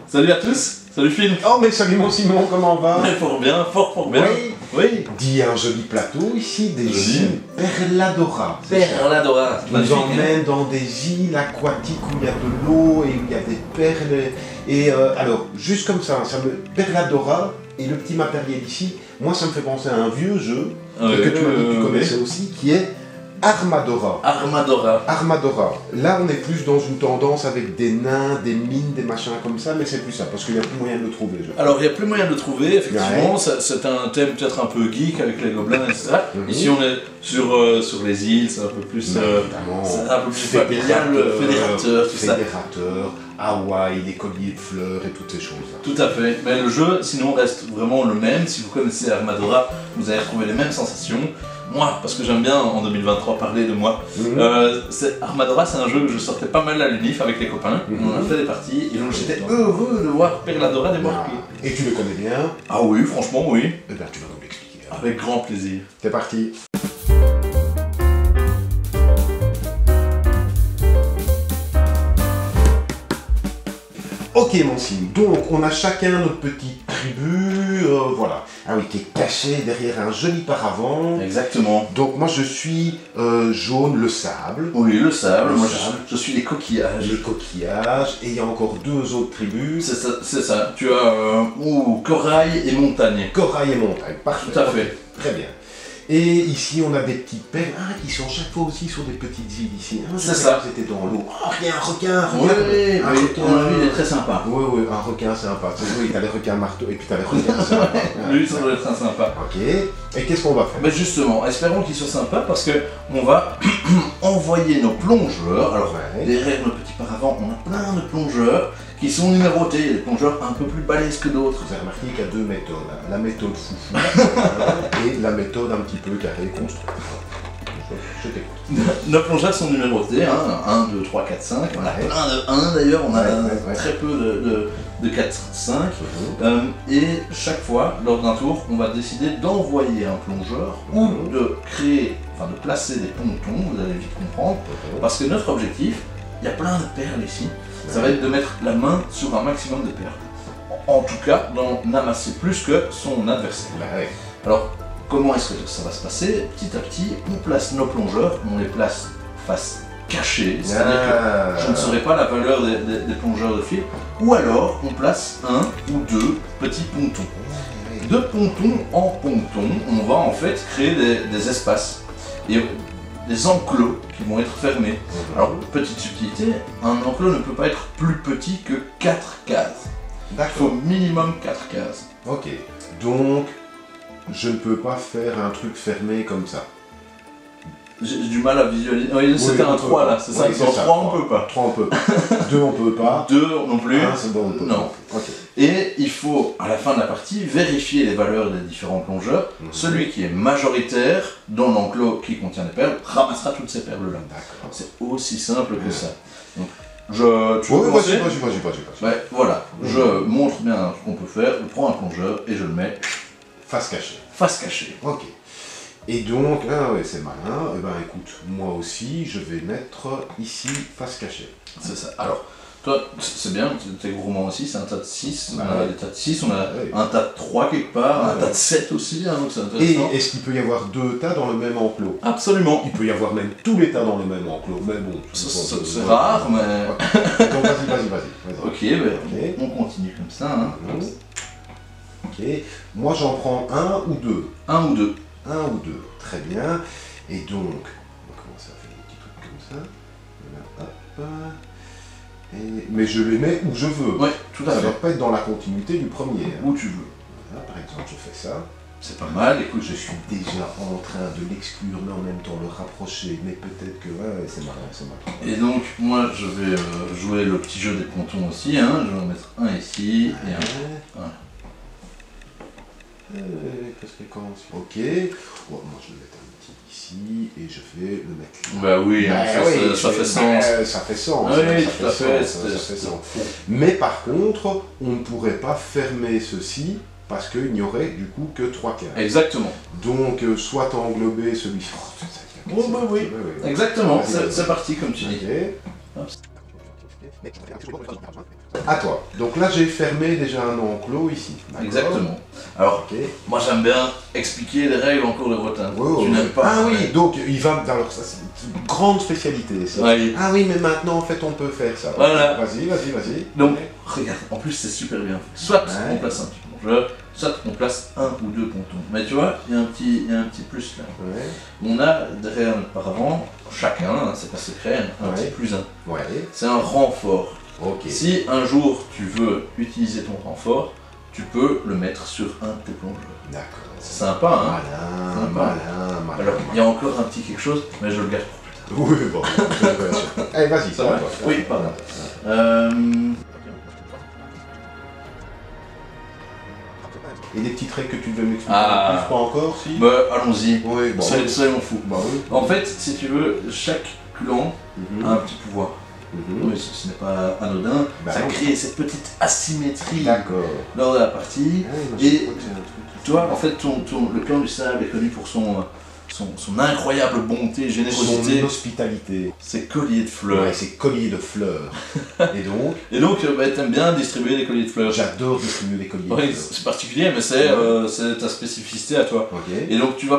Salut à tous, salut Phil. Oh mais salut mon Simon, comment va? Fort bien, fort bien. Oui, oui. Dis un joli plateau ici, des îles Perladora. Perladora, Qui nous emmène dans des îles aquatiques où il y a de l'eau et où il y a des perles. Et alors, juste comme ça Perladora et le petit matériel ici, moi ça me fait penser à un vieux jeu que tu m'as dit que tu connaissais aussi, qui est Armadora. Armadora. Là, on est plus dans une tendance avec des nains, des mines, des machins comme ça, mais c'est plus ça, parce qu'il n'y a plus moyen de le trouver. Alors, il n'y a plus moyen de le trouver, effectivement. Ouais. C'est un thème peut-être un peu geek avec les gobelins, etc. Ici, on est sur les îles, c'est un peu plus familial, fédérateur, tout ça. Fédérateur, Hawaï, les colliers de fleurs et toutes ces choses-là. Tout à fait. Mais le jeu, sinon, reste vraiment le même. Si vous connaissez Armadora, vous allez retrouver les mêmes sensations. Moi, parce que j'aime bien en 2023 parler de moi, Armadora, c'est un jeu que je sortais pas mal à l'UNIF avec les copains, on a fait des parties, et donc j'étais heureux de voir Perladora débarquer. Et tu le connais bien? Ah oui, franchement oui. Eh bien tu vas nous l'expliquer. Avec grand plaisir. C'est parti. Ok mon signe, donc on a chacun notre petite tribu, voilà. Ah oui, qui est caché derrière un joli paravent. Exactement. Donc moi je suis jaune, le sable. Oui, le sable, moi je suis les coquillages. Les coquillages, et il y a encore deux autres tribus. C'est ça, tu as corail et montagne. Corail et montagne, parfait. Tout à fait. Très bien. Et ici, on a des petites perles qui sont chaque fois aussi sur des petites îles ici. C'est ça. C'était dans l'eau. Oh, il y a un requin, Oui, un requin. Lui, il est très sympa. Oui, un requin sympa. Oui, t'as les requins marteaux et puis t'as les requins sympas. Lui, ça doit être très sympa. Ok. Et qu'est-ce qu'on va faire? Mais justement, espérons qu'il soit sympa parce que on va envoyer nos plongeurs. Alors, derrière nos petits paravents, on a plein de plongeurs qui sont numérotés. Il y a des plongeurs un peu plus balèzes que d'autres. Vous avez remarqué qu'il y a deux méthodes. La méthode foufou et la méthode un petit peu carré construite. Je t'écoute. Nos plongeurs sont numérotés, 1, 2, 3, 4, 5. On a plein de 1 d'ailleurs, on a très peu de 4, 5. Et chaque fois, lors d'un tour, on va décider d'envoyer un plongeur ou de créer, enfin de placer des pontons, vous allez vite comprendre. Parce que notre objectif, il y a plein de perles ici, ça va être de mettre la main sur un maximum de perles. En tout cas, d'en amasser plus que son adversaire. Alors, comment est-ce que ça va se passer? Petit à petit, on place nos plongeurs, on les place face cachée, c'est-à-dire que je ne saurai pas la valeur des plongeurs de fil, ou alors on place un ou deux petits pontons. De ponton en ponton, on va en fait créer des espaces et des enclos qui vont être fermés. Alors, petite subtilité, un enclos ne peut pas être plus petit que 4 cases. Il faut minimum 4 cases. Ok, donc je ne peux pas faire un truc fermé comme ça. J'ai du mal à visualiser. Oui, c'était un 3 là, c'est ça. En 3 on peut pas. 3 on peut pas. 2 on peut pas. 2 non plus. 1 c'est bon, on peut. Non. Okay. Et il faut, à la fin de la partie, vérifier les valeurs des différents plongeurs. Celui qui est majoritaire dans l'enclos qui contient des perles ramassera toutes ces perles là. C'est aussi simple que ça. Donc, tu veux commencer? Vas-y. Voilà, je montre bien ce qu'on peut faire. Je prends un plongeur et je le mets face cachée. Face cachée. Ok. Et donc, c'est malin. Et ben écoute, moi aussi, je vais mettre ici face cachée. C'est ça. Alors, toi, c'est bien, t'es gourmand aussi, c'est un tas de 6. On a des tas de 6, on a un tas de 3 quelque part, un tas de 7 aussi, donc c'est intéressant. Et est-ce qu'il peut y avoir 2 tas dans le même enclos? Absolument. Il peut y avoir même tous les tas dans le même enclos, mais bon. C'est rare, mais... Donc vas-y. Ok, on continue comme ça. Ok, moi j'en prends un ou deux. Un ou deux. Très bien. Et donc, on va commencer à faire des petits trucs comme ça. Voilà, hop. Mais je les mets où je veux. Oui, tout à fait. Ça ne doit pas être dans la continuité du premier. Où tu veux. Voilà, par exemple, je fais ça. C'est pas mal, écoute. Je suis déjà en train de l'exclure, mais en même temps le rapprocher. Mais peut-être que c'est marrant. Et donc, moi, je vais jouer le petit jeu des pontons aussi. Je vais en mettre un ici et un. Voilà. Qu'est-ce que quand... Ok. Moi je vais mettre un petit ici et je vais le mettre là. Bah oui, ça fait sens. Ça fait sens. Oui, ça fait sens. Mais par contre, on ne pourrait pas fermer ceci parce qu'il n'y aurait du coup que 3 cases. Exactement. Donc soit englober celui-ci. Oui. Exactement, c'est parti comme tu dis. À toi. Donc là, j'ai fermé déjà un enclos ici. Exactement. Alors, moi j'aime bien expliquer les règles en cours de rotin. Tu n'aimes pas. Ah oui, donc il va. Alors, ça, c'est une grande spécialité. Ça. Ouais. Ah oui, mais maintenant, en fait, on peut faire ça. Voilà. Vas-y. Donc, regarde, en plus c'est super bien fait. Soit on place un petit plongeur, soit on place un ou deux pontons. Mais tu vois, il y a un petit plus là. Ouais. On a derrière notre paravent, chacun, hein, c'est pas secret, un petit plus un. Ouais. C'est un renfort. Ok. Si un jour tu veux utiliser ton renfort, tu peux le mettre sur un de tes plongeurs. D'accord. C'est sympa, hein? Malin. Alors, il y a encore un petit quelque chose, mais je le garde pour plus tard. Oui, bon. Allez, vas-y, ça va. Oui, pardon. Et des petites règles que tu veux m'expliquer Ah. plus, pas encore, si Bah, allons-y. Oui, bon. Soyons fous. Bah oui. En fait, si tu veux, chaque clan a un petit pouvoir. Oui, ce n'est pas anodin. Bah ça non. crée cette petite asymétrie D'accord. lors de la partie. Et Et toi, en fait, le clan du sable est connu pour son incroyable bonté, générosité. Son hospitalité. Ses colliers de fleurs. Ouais, ses colliers de fleurs. Et donc bah, t'aimes bien distribuer des colliers de fleurs. j'adore distribuer les colliers de Oui, fleurs. c'est particulier, mais c'est ta spécificité à toi. Ok. Et donc tu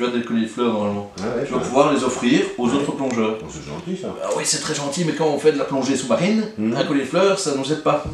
as des colliers de fleurs normalement. Ouais, Tu vas pouvoir les offrir aux autres plongeurs. Bon, c'est gentil ça. Ah oui, c'est très gentil, mais quand on fait de la plongée sous-marine, Mhm. un collier de fleurs, ça nous aide pas.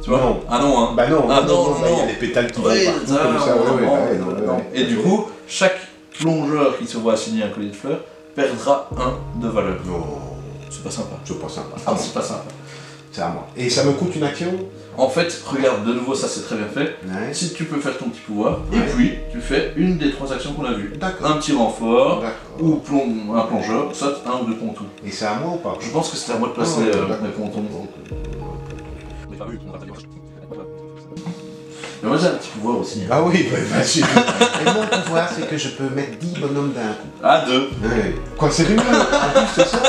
Tu vois? Non. Ah non, hein. Bah non, Ah non, bah, il y a non. des pétales qui vont Oui, partout ça, comme ça. non. Ouais. Et du coup, chaque plongeur qui se voit assigner un collier de fleurs perdra un de valeur. Non, C'est pas sympa. c'est pas sympa. Ah, c'est pas sympa. C'est à moi. Et ça me coûte une action? En fait, regarde, de nouveau, ça c'est très bien fait. Ouais. Si tu peux faire ton petit pouvoir, et Ouais. puis tu fais une des trois actions qu'on a vues. D'accord. Un petit renfort, D'accord. ou un plongeur, soit un ou deux pontons. Et c'est à moi ou pas? Je pense que c'était à moi de placer d'accord. mes pontons. Mais moi j'ai un petit pouvoir aussi. Hein. Ah oui, vas-y. Et mon pouvoir, c'est que je peux mettre 10 bonhommes d'un coup. Ah, deux. Ouais. Quoi, sérieux? En plus, c'est ça?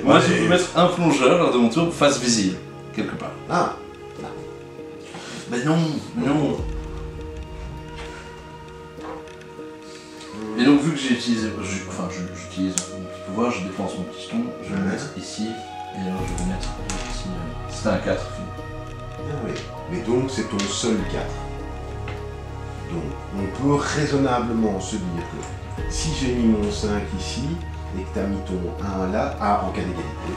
Moi je peux mettre un plongeur lors de mon tour face visible, quelque part. Ah, Mais non. Et donc vu que j'ai utilisé, j'utilise mon petit pouvoir, je dépense mon piston, je vais le mettre ici, et alors je vais le mettre ici. C'était un 4. ah oui. Mais donc, c'est ton seul 4. Donc, on peut raisonnablement se dire que si j'ai mis mon 5 ici, et que tu as mis ton 1 là, en cas d'égalité.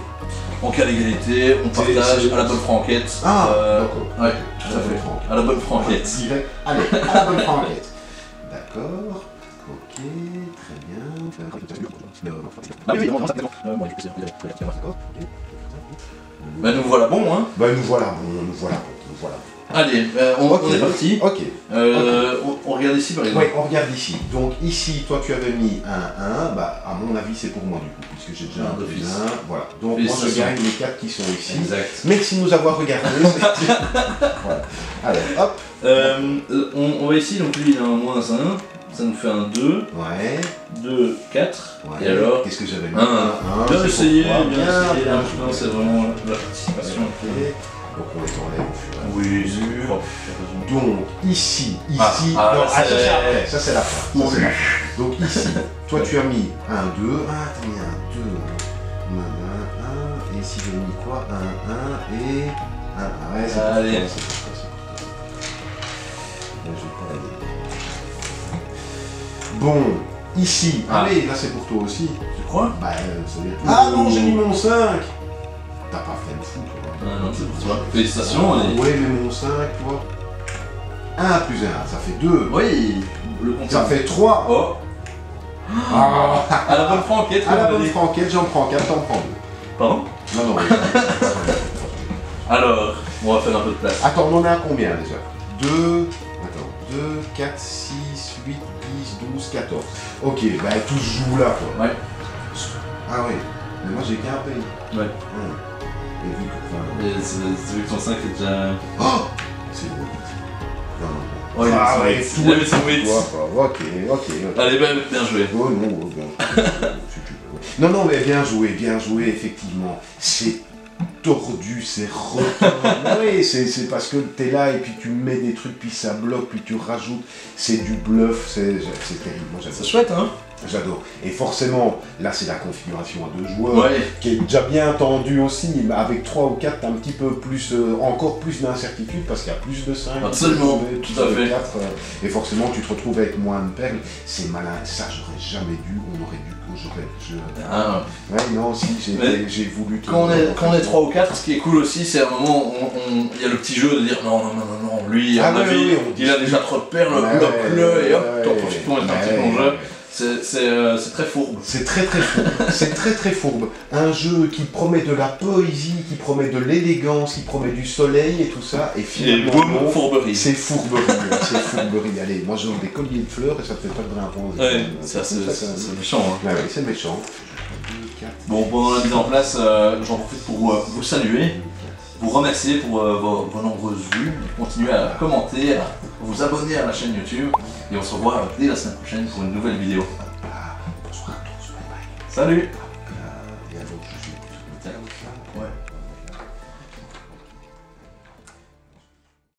En cas d'égalité, on partage c'est- à la bonne franquette. Ah, d'accord. Ouais, tout à fait. À la bonne franquette. Direct. Allez, à la bonne franquette. D'accord. Ok, très bien. Ah oui, non, ça c'est bon. Moi, je peux D'accord. Ok. Ben nous voilà bon, hein. Bah nous voilà bon. Allez, on est parti. Ok. On regarde ici par exemple. Oui, on regarde ici. Donc ici, toi tu avais mis un 1, bah à mon avis c'est pour moi du coup, puisque j'ai déjà un plus d'office. 1. Voilà. Donc moi je gagne les 4 qui sont ici. Exact. Merci de nous avoir regardés. Voilà. Allez, hop. On va ici, donc lui il a un moins 1, ça nous fait un 2, Ouais. 2, 4. Ouais. Et alors Qu'est-ce que j'avais mis? Un. Bien c'est essayé, pour toi. bien essayé. Bien. Non, c'est vraiment la participation. Ok. Donc on les enlève au fur et à Oui, mesure. c'est propre. Donc ici, Ah, non, là, ça c'est- c'est après, ça c'est la fin. Oui. Ça, c'est la fin. Donc ici, toi tu as mis un 2, t'as mis un 2, et ici j'ai mis quoi? Un 1 et un 1. Ouais, c'est Allez. pour toi. Là, je vais pas aller. Bon, ici, Ah. allez, là c'est pour toi aussi. Tu crois? Bah, ça veut dire. Ah non, j'ai mis mon 5. T'as pas fait le fou, toi. Ah non, c'est pour toi. Félicitations. et- Ouais, mais mon 5, tu vois. 1 plus 1, ça fait 2. Oui, le compte. Ça fait 3. Oh, Ah. à la bonne franquette, À la comme on bonne dit. franquette, j'en prends 4, t'en prends 2. Pardon? Non, oui. Alors, on va faire un peu de place. Attends, on en est à combien déjà 2, attends, 2, 4, 6, 8, 10, 12, 14. Ok, bah tout se joue là quoi. Ouais. Ah oui, mais moi j'ai qu'un pays. Ouais. Et vu que, enfin, Et c'est vu que ton 5 est déjà. oh, c'est bon. Non, non. Oh, il Ah avait ouais, son tout il avait son est hit. Ok. Allez, bien joué. Oh non, oh, bien. Si tu veux. Non, mais bien joué, effectivement. C'est tordu, c'est retourné. Oui, c'est parce que t'es là et puis tu mets des trucs, puis ça bloque, puis tu rajoutes. C'est du bluff, c'est terrible. Moi, j'adore. C'est chouette, hein? J'adore. Et forcément, là c'est la configuration à 2 joueurs, Ouais. qui est déjà bien tendue aussi, mais avec 3 ou 4, t'as un petit peu plus, encore plus d'incertitude, parce qu'il y a plus de 5. Absolument, tout à fait. 4, et forcément tu te retrouves avec moins de perles. C'est malin, ça j'aurais jamais dû, on aurait dû, Ah. Ouais, non, si, j'ai voulu... Quand on est 3 ou 4, ce qui est cool aussi, c'est à un moment où il y a le petit jeu de dire non, lui, à mon avis, il a déjà trop de perles, bloque-le, et hop, t'en profites pour mettre un petit plongeur. C'est très fourbe. C'est très fourbe. C'est très fourbe. Un jeu qui promet de la poésie, qui promet de l'élégance, qui promet du soleil et tout ça, et finalement... boum, fourberie. C'est fourberie, c'est fourberie. Allez, moi j'ouvre des colliers de fleurs et ça te fait pas de grimpons. Ouais, ça c'est méchant. Hein. Ouais, c'est méchant. Bon, pendant la mise en place, j'en profite pour vous saluer, vous remercier pour vos nombreuses vues, continuez à commenter, à vous abonner à la chaîne YouTube, et on se revoit dès la semaine prochaine pour une nouvelle vidéo. Bonsoir à tous, bye bye. Salut!